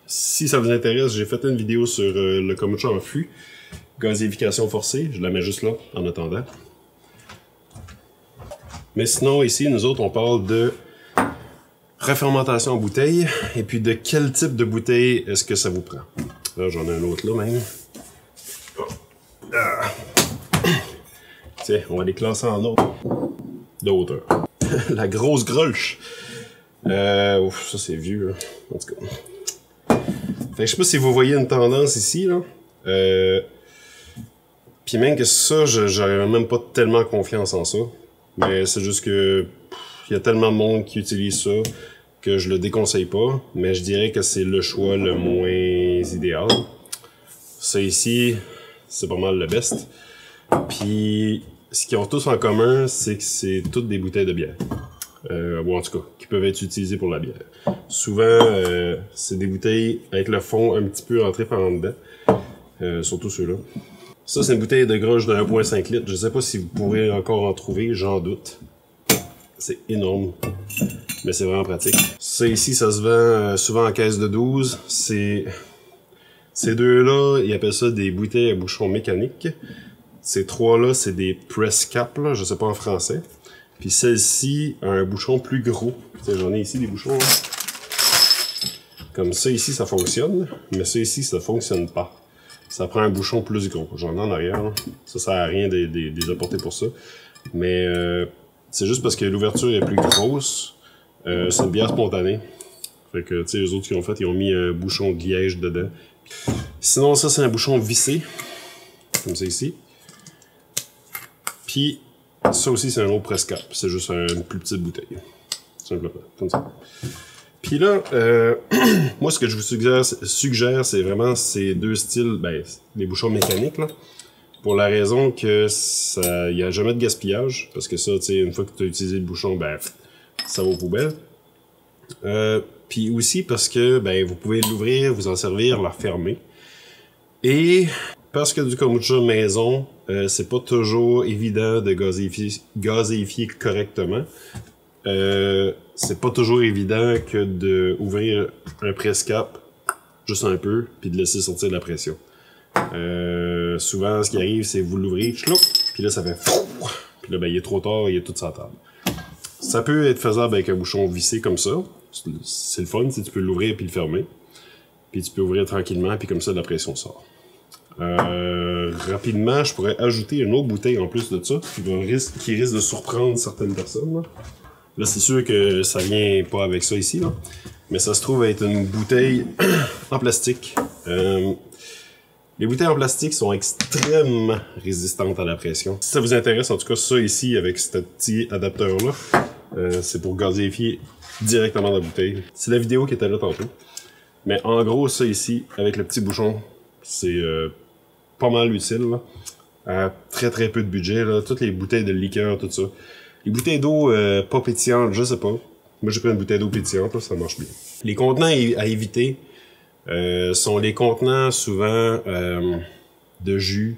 Si ça vous intéresse, j'ai fait une vidéo sur le kombucha en fût, gazéification forcée, je la mets juste là en attendant. Mais sinon, ici, nous autres, on parle de refermentation en bouteille, et puis de quel type de bouteille est-ce que ça vous prend. Là, j'en ai un autre là même. Ah. Tiens, on va les classer en ordre de hauteur. La grosse grolche. Ouf, ça c'est vieux, hein. En tout cas. Fait que je sais pas si vous voyez une tendance ici, là. Puis même que ça, j'aurais même pas tellement confiance en ça. Mais c'est juste que il y a tellement de monde qui utilise ça que je le déconseille pas. Mais je dirais que c'est le choix le moins idéal. Ça ici, c'est pas mal le best. Puis ce qu'ils ont tous en commun, c'est que c'est toutes des bouteilles de bière. Ou en tout cas, qui peuvent être utilisées pour la bière. Souvent, c'est des bouteilles avec le fond un petit peu entré par en dedans. Surtout ceux-là. Ça, c'est une bouteille de groche de 1,5 litres. Je sais pas si vous pourrez encore en trouver, j'en doute. C'est énorme. Mais c'est vraiment pratique. Ça ici, ça se vend souvent en caisse de 12. Ces deux-là, ils appellent ça des bouteilles à bouchon mécanique. Ces trois-là, c'est des press cap, là, je sais pas en français. Puis celle-ci a un bouchon plus gros. J'en ai ici des bouchons. Là. Comme ça ici, ça fonctionne. Mais ça ici, ça fonctionne pas. Ça prend un bouchon plus gros. J'en ai en arrière. Là. Ça sert à rien de les apporter pour ça. Mais c'est juste parce que l'ouverture est plus grosse. C'est une bière spontanée. Fait que, tu sais, les autres qui ont fait, ils ont mis un bouchon de liège dedans. Sinon, ça, c'est un bouchon vissé. Comme ça ici. Puis, ça aussi, c'est un autre press cap. C'est juste une plus petite bouteille. Simplement. Comme ça. Puis là, moi, ce que je vous suggère, c'est vraiment ces deux styles, ben, les bouchons mécaniques, là. Pour la raison que il n'y a jamais de gaspillage. Parce que ça, tu sais, une fois que tu as utilisé le bouchon, ben, ça va aux poubelles. Puis aussi parce que, ben, vous pouvez l'ouvrir, vous en servir, la refermer. Et parce que du kombucha maison, c'est pas toujours évident de gazéifier correctement. C'est pas toujours évident que de ouvrir un press cap juste un peu puis de laisser sortir la pression. Souvent, ce qui arrive, c'est vous l'ouvrez, puis là, ça fait puis là, ben, il est trop tard, il est tout sur la table. Ça peut être faisable avec un bouchon vissé comme ça. C'est le fun, si tu peux l'ouvrir puis le fermer. Puis tu peux ouvrir tranquillement, puis comme ça, la pression sort. Rapidement, je pourrais ajouter une autre bouteille en plus de ça, qui risque de surprendre certaines personnes. Là, c'est sûr que ça vient pas avec ça ici, là. Mais ça se trouve être une bouteille en plastique. Les bouteilles en plastique sont extrêmement résistantes à la pression. Si ça vous intéresse, en tout cas, ça ici, avec ce petit adapteur-là, c'est pour gazéifier directement la bouteille. C'est la vidéo qui était là tantôt. Mais en gros, ça ici, avec le petit bouchon, c'est pas mal utile, là. À très très peu de budget, là. Toutes les bouteilles de liqueur, tout ça. Les bouteilles d'eau pas pétillantes, je sais pas. Moi, j'ai pris une bouteille d'eau pétillante, là, ça marche bien. Les contenants à éviter sont les contenants souvent de jus,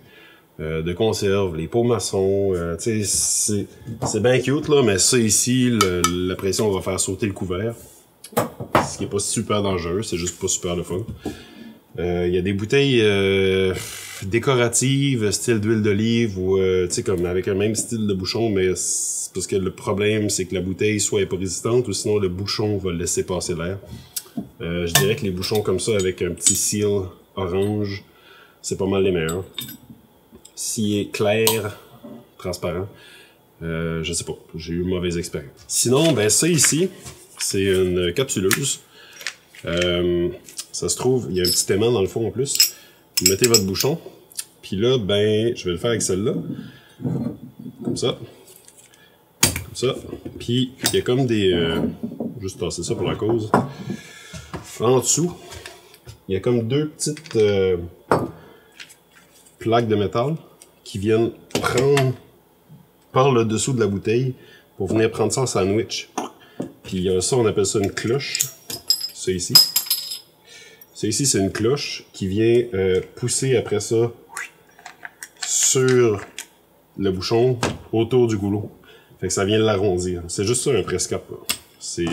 de conserve, les pots maçons. Tu sais, c'est bien cute, là, mais ça ici, la pression va faire sauter le couvert. Ce qui est pas super dangereux, c'est juste pas super le fun. Il y a des bouteilles décoratives, style d'huile d'olive, ou tu sais, comme avec un même style de bouchon, mais parce que le problème, c'est que la bouteille soit pas résistante, ou sinon le bouchon va laisser passer l'air. Je dirais que les bouchons comme ça, avec un petit seal orange, c'est pas mal les meilleurs. S'il est clair, transparent, je sais pas, j'ai eu une mauvaise expérience. Sinon, ben ça ici, c'est une capsuleuse. Ça se trouve, il y a un petit aimant dans le fond en plus. Vous mettez votre bouchon, puis là, ben, je vais le faire avec celle-là. Comme ça. Comme ça. Puis, il y a comme des... juste tasser ça pour la cause. En dessous, il y a comme deux petites plaques de métal qui viennent prendre par le dessous de la bouteille pour venir prendre ça en sandwich. Puis ça, on appelle ça une cloche. Ça ici. Ça ici, c'est une cloche qui vient pousser après ça sur le bouchon autour du goulot. Fait que ça vient l'arrondir. C'est juste ça un press cap. C'est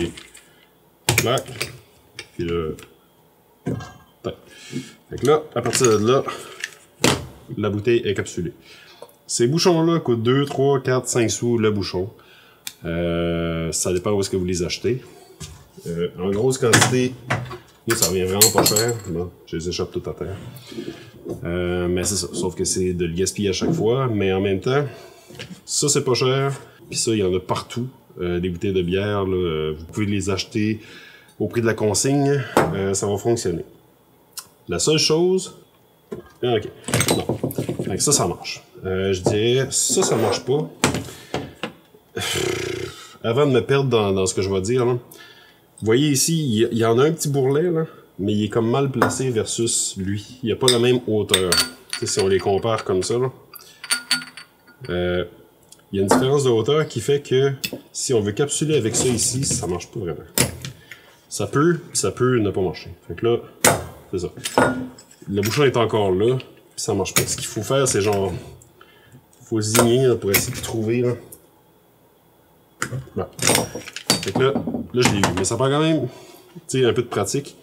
clac, Puis là... Fait que là, à partir de là, la bouteille est capsulée. Ces bouchons-là coûtent 2, 3, 4, 5 sous le bouchon. Ça dépend où est-ce que vous les achetez. En grosse quantité, ça revient vraiment pas cher. Bon, je les échappe tout à terre. Mais c'est ça, sauf que c'est de le gaspiller à chaque fois. Mais en même temps, ça c'est pas cher. Puis ça, il y en a partout. Des bouteilles de bière, là, vous pouvez les acheter au prix de la consigne. Ça va fonctionner. La seule chose... ok. Non. Donc ça marche. Je dirais, ça marche pas. Avant de me perdre dans ce que je vais dire, là, vous voyez ici, il y en a un petit bourrelet, là, mais il est comme mal placé versus lui. Il n'y a pas la même hauteur. Tu sais, si on les compare comme ça, là, il y a une différence de hauteur qui fait que si on veut capsuler avec ça ici, ça marche pas vraiment. Ça peut ne pas marcher. Fait que là, c'est ça. Le bouchon est encore là, puis ça marche pas. Ce qu'il faut faire, c'est genre... faut zigner là, pour essayer de trouver, là. Bon. Fait que là, je l'ai eu. Mais ça prend quand même, tu sais, un peu de pratique.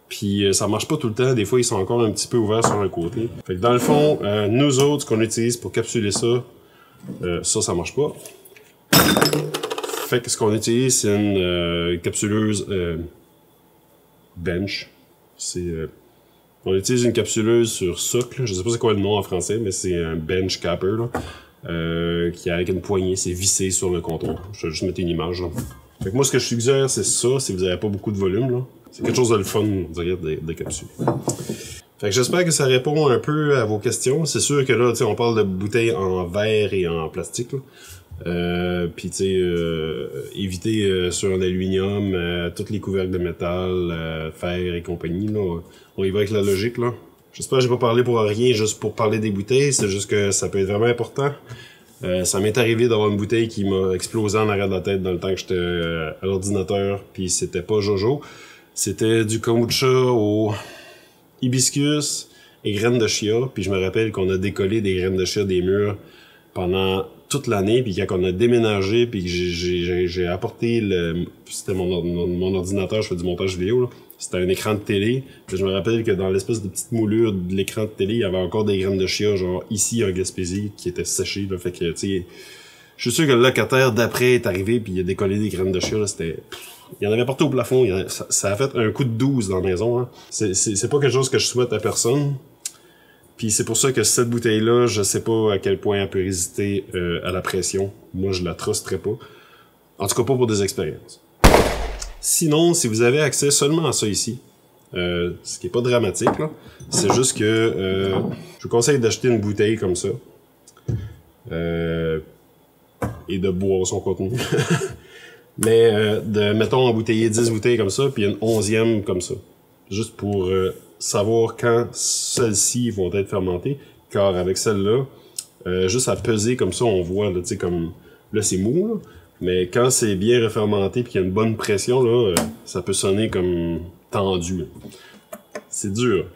Puis ça marche pas tout le temps. Des fois, ils sont encore un petit peu ouverts sur un côté. Fait que dans le fond, nous autres, ce qu'on utilise pour capsuler ça, ça marche pas. Fait que ce qu'on utilise, c'est une capsuleuse bench. On utilise une capsuleuse sur socle. Je sais pas c'est quoi le nom en français, mais c'est un bench capper, là. Qui est avec une poignée, c'est vissé sur le comptoir. Je vais juste mettre une image, là. Fait que moi, ce que je suggère, c'est ça, si vous n'avez pas beaucoup de volume, là. C'est quelque chose de le fun, on dirait, de capsuler. Fait que j'espère que ça répond un peu à vos questions. C'est sûr que là, tu sais, on parle de bouteilles en verre et en plastique, là. Puis tu sais, éviter sur un aluminium, tous les couvercles de métal, fer et compagnie, là. On y va avec la logique, là. J'espère que j'ai pas parlé pour rien, juste pour parler des bouteilles, c'est juste que ça peut être vraiment important. Ça m'est arrivé d'avoir une bouteille qui m'a explosé en arrière de la tête dans le temps que j'étais à l'ordinateur, puis c'était pas Jojo. C'était du kombucha au hibiscus et graines de chia, puis je me rappelle qu'on a décollé des graines de chia des murs pendant toute l'année, puis quand on a déménagé, puis que j'ai apporté c'était mon ordinateur, je fais du montage vidéo, là. C'était un écran de télé. Puis je me rappelle que dans l'espèce de petite moulure de l'écran de télé, il y avait encore des graines de chia, genre ici en Gaspésie, qui étaient séchées, là. Fait que, tu sais, je suis sûr que le locataire d'après est arrivé, puis il a décollé des graines de chia, là. C'était... Il y en avait partout au plafond. Ça a fait un coup de 12 dans la maison, hein. C'est pas quelque chose que je souhaite à personne. Puis c'est pour ça que cette bouteille-là, je sais pas à quel point elle peut résister à la pression. Moi, je la trusterais pas. En tout cas, pas pour des expériences. Sinon, si vous avez accès seulement à ça ici, ce qui est pas dramatique, là, c'est juste que je vous conseille d'acheter une bouteille comme ça et de boire son contenu. Mais de, mettons, embouteiller 10 bouteilles comme ça, puis une 11e comme ça. Juste pour savoir quand celles-ci vont être fermentées, car avec celle-là, juste à peser comme ça, on voit, là, tu sais, comme, là c'est mou, là. Mais quand c'est bien refermenté puis qu'il y a une bonne pression, là, ça peut sonner comme tendu. C'est dur.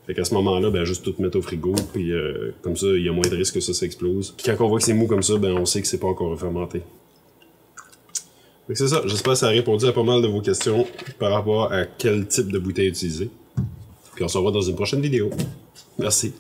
Fait qu'à ce moment-là, ben juste tout mettre au frigo, puis comme ça, il y a moins de risque que ça explose. Puis quand on voit que c'est mou comme ça, ben on sait que c'est pas encore refermenté. Fait que c'est ça, j'espère que ça a répondu à pas mal de vos questions par rapport à quel type de bouteille utiliser. Puis on se revoit dans une prochaine vidéo. Merci.